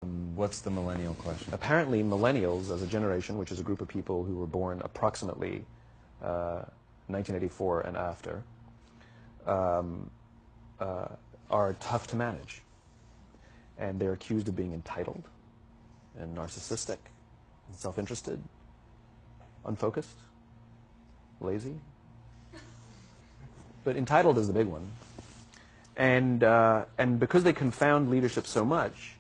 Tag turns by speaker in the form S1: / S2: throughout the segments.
S1: What's the millennial question?
S2: Apparently, millennials, as a generation, which is a group of people who were born approximately 1984 and after, are tough to manage. And they're accused of being entitled and narcissistic and self-interested, unfocused, lazy. But entitled is the big one. And because they confound leadership so much,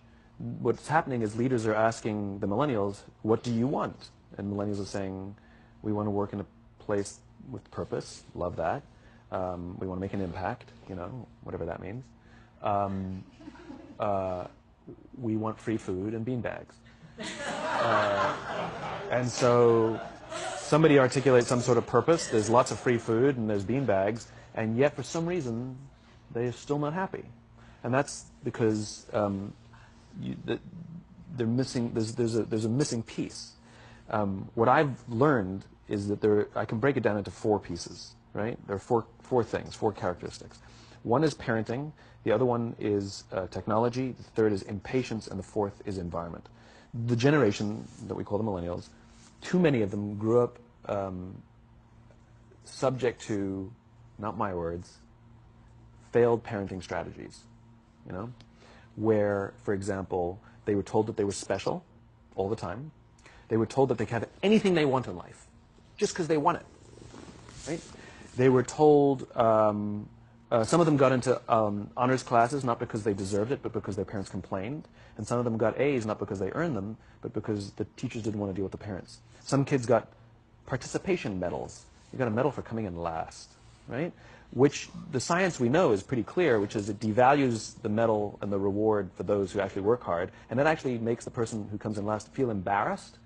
S2: what's happening is leaders are asking the millennials, what do you want? And millennials are saying, we want to work in a place with purpose, love that. We want to make an impact, you know, whatever that means. We want free food and beanbags. And so somebody articulates some sort of purpose, there's lots of free food and there's beanbags, and yet for some reason they're still not happy. And that's because they're missing, there's a missing piece. What I've learned is that I can break it down into four pieces, right? There are four things, four characteristics. One is parenting, the other one is technology, the third is impatience, and the fourth is environment. The generation that we call the millennials, too many of them grew up subject to, not my words, failed parenting strategies, you know? Where, for example, they were told that they were special all the time. They were told that they could have anything they want in life, just because they want it, right? They were told, some of them got into honors classes, not because they deserved it, but because their parents complained. And some of them got A's, not because they earned them, but because the teachers didn't want to deal with the parents. Some kids got participation medals. You got a medal for coming in last, right? Which the science we know is pretty clear, which is it devalues the medal and the reward for those who actually work hard, and it actually makes the person who comes in last feel embarrassed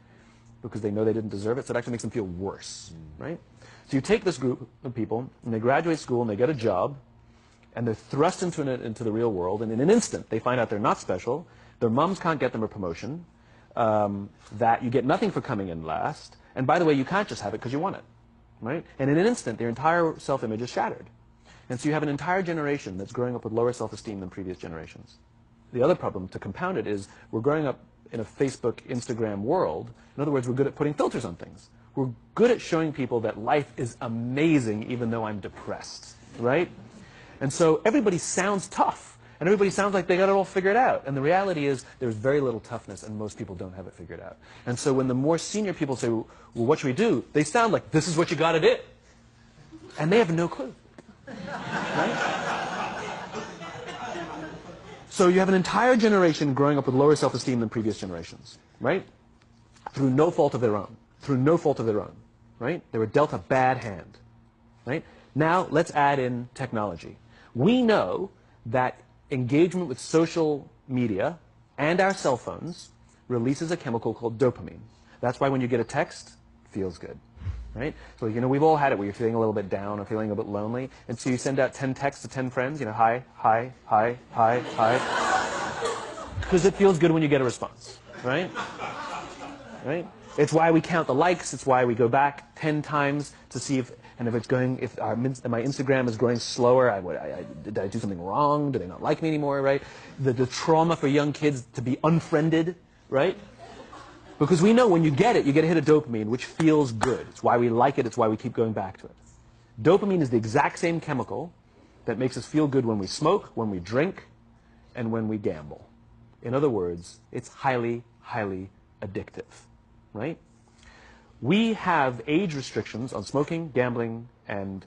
S2: because they know they didn't deserve it, so it actually makes them feel worse, right? So you take this group of people, and they graduate school, and they get a job, and they're thrust into the real world, and in an instant, they find out they're not special, their moms can't get them a promotion, that you get nothing for coming in last, and by the way, you can't just have it because you want it, right? And in an instant, their entire self-image is shattered. And so you have an entire generation that's growing up with lower self-esteem than previous generations. The other problem, to compound it, is we're growing up in a Facebook, Instagram world. In other words, we're good at putting filters on things. We're good at showing people that life is amazing even though I'm depressed, right? And so everybody sounds tough, and everybody sounds like they got it all figured out. And the reality is there's very little toughness, and most people don't have it figured out. And so when the more senior people say, well, what should we do? They sound like, this is what you got to do. And they have no clue. Right? So you have an entire generation growing up with lower self-esteem than previous generations, right? Through no fault of their own. Through no fault of their own, right? They were dealt a bad hand, right? Now let's add in technology. We know that engagement with social media and our cell phones releases a chemical called dopamine. That's why when you get a text, it feels good. Right? So, you know, we've all had it where you're feeling a little bit down or feeling a bit lonely, and so you send out 10 texts to 10 friends, you know, hi, hi, hi, hi, hi. Because it feels good when you get a response, right? Right? It's why we count the likes, it's why we go back 10 times to see if my Instagram is growing slower, did I do something wrong? Do they not like me anymore, right? The trauma for young kids to be unfriended, right? Because we know when you get a hit of dopamine, which feels good. It's why we like it. It's why we keep going back to it. Dopamine is the exact same chemical that makes us feel good when we smoke, when we drink, and when we gamble. In other words, it's highly, highly addictive, right? We have age restrictions on smoking, gambling, and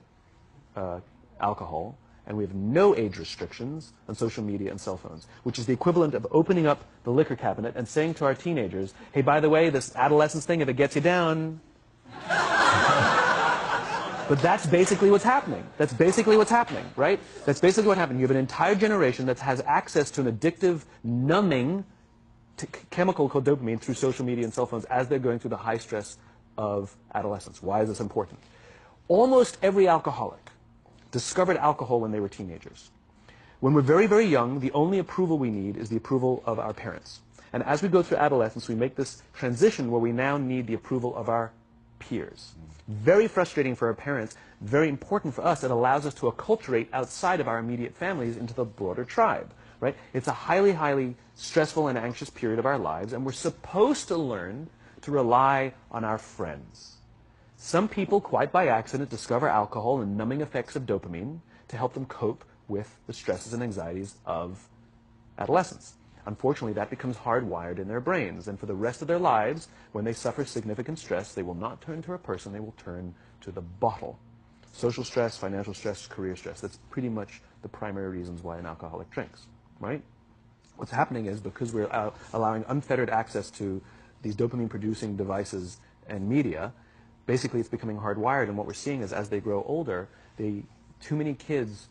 S2: alcohol, and we have no age restrictions on social media and cell phones, which is the equivalent of opening up the liquor cabinet and saying to our teenagers, hey, by the way, this adolescence thing, if it gets you down. But that's basically what's happening. That's basically what's happening, right? That's basically what happened. You have an entire generation that has access to an addictive, numbing chemical called dopamine through social media and cell phones as they're going through the high stress of adolescence. Why is this important? Almost every alcoholic discovered alcohol when they were teenagers. When we're very, very young, the only approval we need is the approval of our parents. And as we go through adolescence, we make this transition where we now need the approval of our peers. Very frustrating for our parents, very important for us. It allows us to acculturate outside of our immediate families into the broader tribe. right? It's a highly, highly stressful and anxious period of our lives, and we're supposed to learn to rely on our friends. Some people, quite by accident, discover alcohol and numbing effects of dopamine to help them cope with the stresses and anxieties of adolescence. Unfortunately, that becomes hardwired in their brains, and for the rest of their lives, when they suffer significant stress, they will not turn to a person, they will turn to the bottle. Social stress, financial stress, career stress. That's pretty much the primary reasons why an alcoholic drinks, right? What's happening is because we're allowing unfettered access to these dopamine-producing devices and media, basically it's becoming hardwired, and what we're seeing is as they grow older, too many kids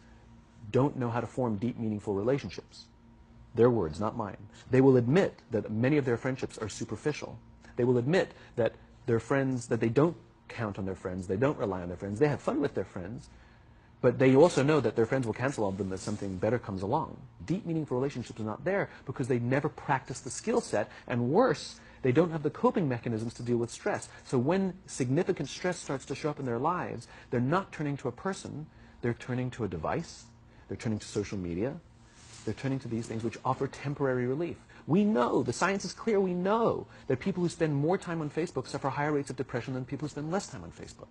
S2: don't know how to form deep, meaningful relationships. Their words, not mine. They will admit that many of their friendships are superficial. They will admit that their friends, that they don't count on their friends, they don't rely on their friends, they have fun with their friends, but they also know that their friends will cancel on them as something better comes along. Deep, meaningful relationships are not there because they never practice the skill set, and worse, they don't have the coping mechanisms to deal with stress. So when significant stress starts to show up in their lives, they're not turning to a person, they're turning to a device, they're turning to social media, they're turning to these things which offer temporary relief. We know, the science is clear, we know that people who spend more time on Facebook suffer higher rates of depression than people who spend less time on Facebook.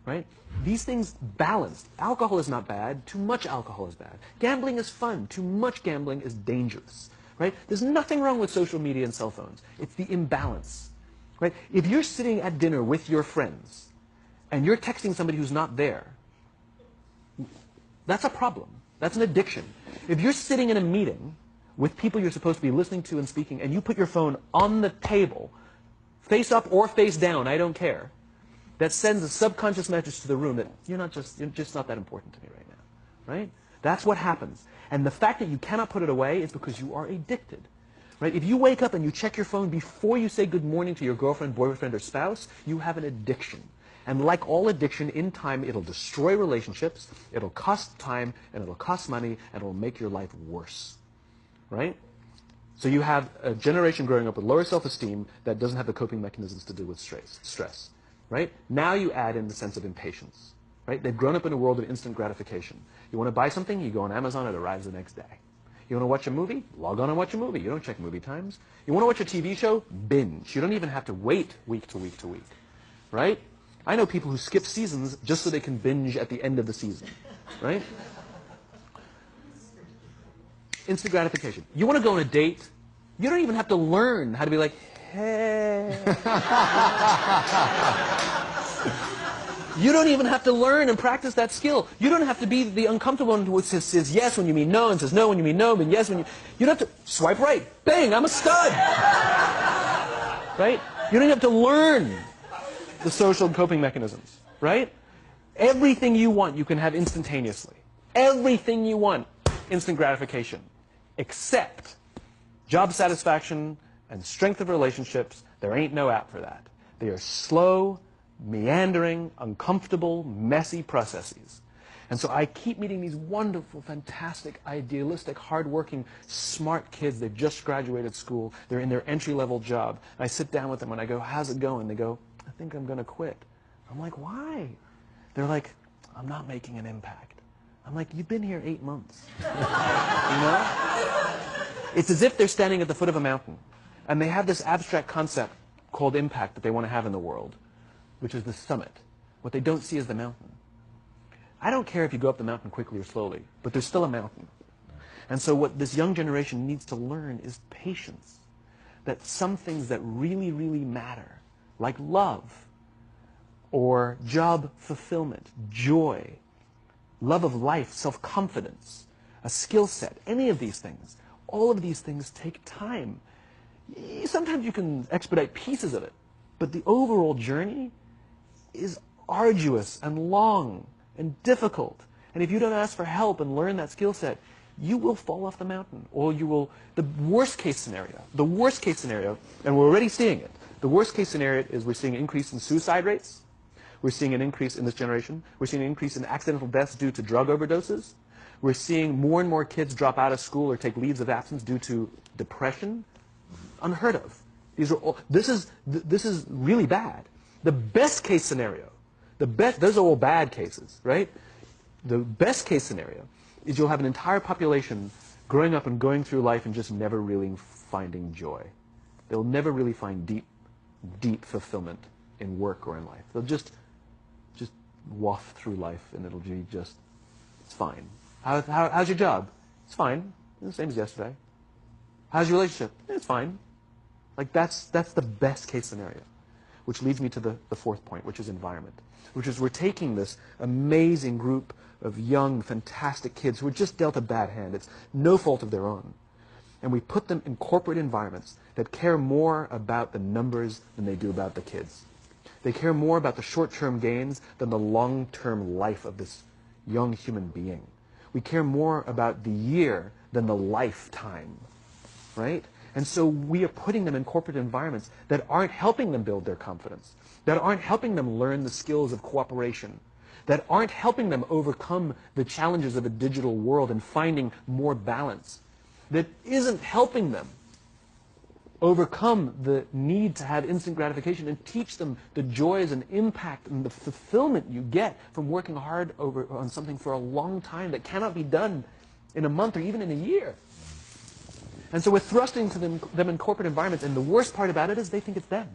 S2: Right? These things balanced. Alcohol is not bad. Too much alcohol is bad. Gambling is fun. Too much gambling is dangerous. Right? There's nothing wrong with social media and cell phones. It's the imbalance. Right? If you're sitting at dinner with your friends and you're texting somebody who's not there, that's a problem. That's an addiction. If you're sitting in a meeting with people you're supposed to be listening to and speaking, and you put your phone on the table, face up or face down, I don't care, that sends a subconscious message to the room that you're just not that important to me right now, right? That's what happens. And the fact that you cannot put it away is because you are addicted, right? If you wake up and you check your phone before you say good morning to your girlfriend, boyfriend, or spouse, you have an addiction. And like all addiction, in time, it'll destroy relationships, it'll cost time, and it'll cost money, and it'll make your life worse, right? So you have a generation growing up with lower self-esteem that doesn't have the coping mechanisms to deal with stress. Right? Now you add in the sense of impatience. Right? They've grown up in a world of instant gratification. You want to buy something, you go on Amazon, it arrives the next day. You want to watch a movie? Log on and watch a movie. You don't check movie times. You want to watch a TV show? Binge. You don't even have to wait week to week to week. Right? I know people who skip seasons just so they can binge at the end of the season. Right? Instant gratification. You want to go on a date? You don't even have to learn how to be like, hey. You don't even have to learn and practice that skill. You don't have to be the uncomfortable one who says yes when you mean no and says no when you mean no, but yes when you... You don't have to swipe right. Bang, I'm a stud. Right? You don't have to learn the social coping mechanisms. Right? Everything you want you can have instantaneously. Everything you want, instant gratification. Except job satisfaction and strength of relationships, there ain't no app for that. They are slow, meandering, uncomfortable, messy processes. And so I keep meeting these wonderful, fantastic, idealistic, hardworking, smart kids. They've just graduated school. They're in their entry-level job. And I sit down with them and I go, how's it going? They go, I think I'm going to quit. I'm like, why? They're like, I'm not making an impact. I'm like, you've been here 8 months. You know? It's as if they're standing at the foot of a mountain. And they have this abstract concept called impact that they want to have in the world, which is the summit. What they don't see is the mountain. I don't care if you go up the mountain quickly or slowly, but there's still a mountain. And so what this young generation needs to learn is patience. That some things that really, really matter, like love, or job fulfillment, joy, love of life, self-confidence, a skill set, any of these things, all of these things take time. Sometimes you can expedite pieces of it, but the overall journey is arduous and long and difficult. And if you don't ask for help and learn that skill set, you will fall off the mountain, or you will, the worst case scenario, and we're already seeing it, the worst case scenario is we're seeing an increase in suicide rates, we're seeing an increase in this generation, we're seeing an increase in accidental deaths due to drug overdoses, we're seeing more and more kids drop out of school or take leaves of absence due to depression. Unheard of. These are all, this is really bad. The best case scenario, those are all bad cases, right? The best case scenario is you'll have an entire population growing up and going through life and just never really finding joy. They'll never really find deep fulfillment in work or in life. They'll just waft through life, and it'll be just, it's fine. How's your job? It's fine. It's the same as yesterday. How's your relationship? It's fine. Like that's the best case scenario. Which leads me to the fourth point, which is environment. Which is we're taking this amazing group of young, fantastic kids who were just dealt a bad hand. It's no fault of their own. And we put them in corporate environments that care more about the numbers than they do about the kids. They care more about the short-term gains than the long-term life of this young human being. We care more about the year than the lifetime, right? And so we are putting them in corporate environments that aren't helping them build their confidence, that aren't helping them learn the skills of cooperation, that aren't helping them overcome the challenges of a digital world and finding more balance, that isn't helping them overcome the need to have instant gratification and teach them the joys and impact and the fulfillment you get from working hard on something for a long time that cannot be done in a month or even in a year. And so we're thrusting to them in corporate environments, and the worst part about it is they think it's them.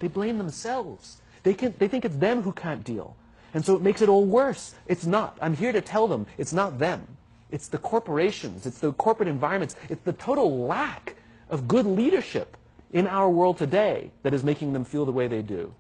S2: They blame themselves. They think it's them who can't deal. And so it makes it all worse. It's not. I'm here to tell them it's not them. It's the corporations. It's the corporate environments. It's the total lack of good leadership in our world today that is making them feel the way they do.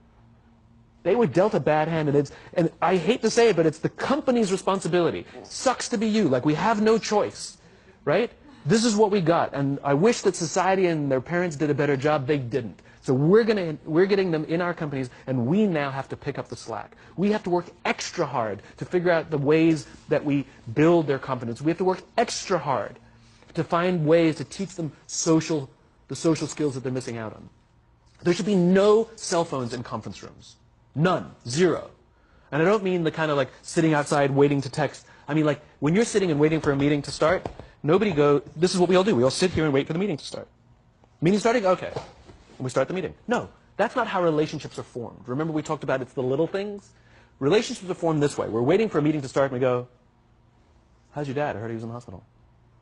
S2: They were dealt a bad hand, and I hate to say it, but it's the company's responsibility. Sucks to be you. Like, we have no choice, right? This is what we got, and I wish that society and their parents did a better job. They didn't. So we're getting them in our companies, and we now have to pick up the slack. We have to work extra hard to figure out the ways that we build their confidence. We have to work extra hard to find ways to teach them the social skills that they're missing out on. There should be no cell phones in conference rooms. None. Zero. And I don't mean the kind of like sitting outside waiting to text. I mean like when you're sitting and waiting for a meeting to start, this is what we all do. We all sit here and wait for the meeting to start. Meeting starting? Okay. And we start the meeting. No, that's not how relationships are formed. Remember we talked about it's the little things? Relationships are formed this way. We're waiting for a meeting to start and we go, how's your dad? I heard he was in the hospital.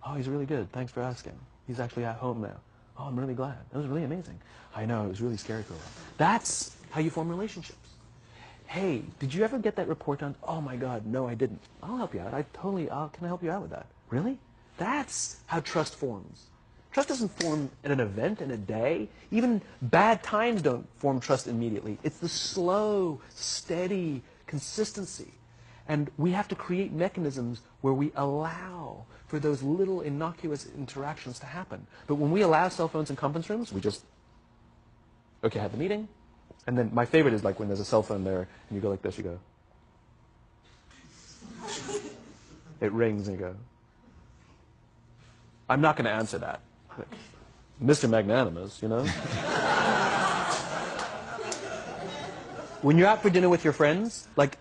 S2: Oh, he's really good. Thanks for asking. He's actually at home now. Oh, I'm really glad. That was really amazing. I know, it was really scary for a while. That's how you form relationships. Hey, did you ever get that report done? Oh my God, no, I didn't. I'll help you out. Can I help you out with that? Really? That's how trust forms. Trust doesn't form in an event, in a day. Even bad times don't form trust immediately. It's the slow, steady consistency. And we have to create mechanisms where we allow for those little innocuous interactions to happen. But when we allow cell phones in conference rooms, we just, okay, have the meeting. And then my favorite is like when there's a cell phone there and you go like this, you go. It rings and you go. I'm not going to answer that. Like, Mr. Magnanimous, you know? When you're out for dinner with your friends, like,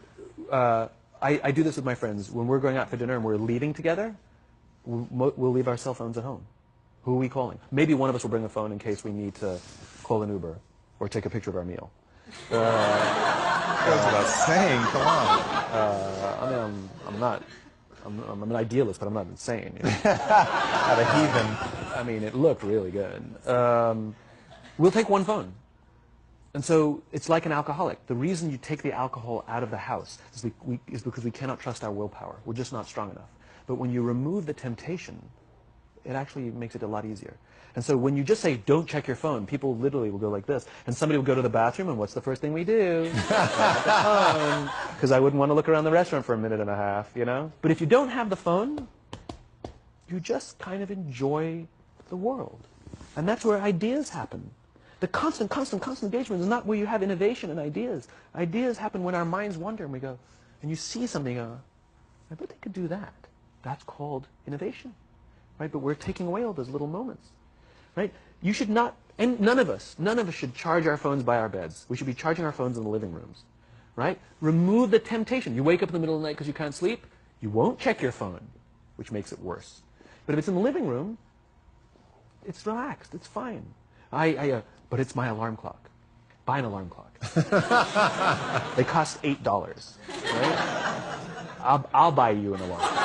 S2: I do this with my friends. When we're going out for dinner and we're leaving together, we'll leave our cell phones at home. Who are we calling? Maybe one of us will bring a phone in case we need to call an Uber or take a picture of our meal.
S1: That's what I was saying. Come on.
S2: I'm an idealist, but I'm not insane. You know?
S1: Not a heathen.
S2: I mean, it looked really good. We'll take one phone. And so it's like an alcoholic. The reason you take the alcohol out of the house is because we cannot trust our willpower. We're just not strong enough. But when you remove the temptation, it actually makes it a lot easier. And so when you just say, don't check your phone, people literally will go like this. And somebody will go to the bathroom, and what's the first thing we do? Because I wouldn't want to look around the restaurant for a minute and a half, you know? But if you don't have the phone, you just kind of enjoy the world. And that's where ideas happen. The constant engagement is not where you have innovation and ideas. Ideas happen when our minds wander and we go, and you see something, I bet they could do that. That's called innovation, right? But we're taking away all those little moments, right? You should not, and none of us should charge our phones by our beds. We should be charging our phones in the living rooms, right? Remove the temptation. You wake up in the middle of the night because you can't sleep, you won't check your phone, which makes it worse. But if it's in the living room, it's relaxed, it's fine. But it's my alarm clock. Buy an alarm clock. They cost $8, right? I'll buy you an alarm clock.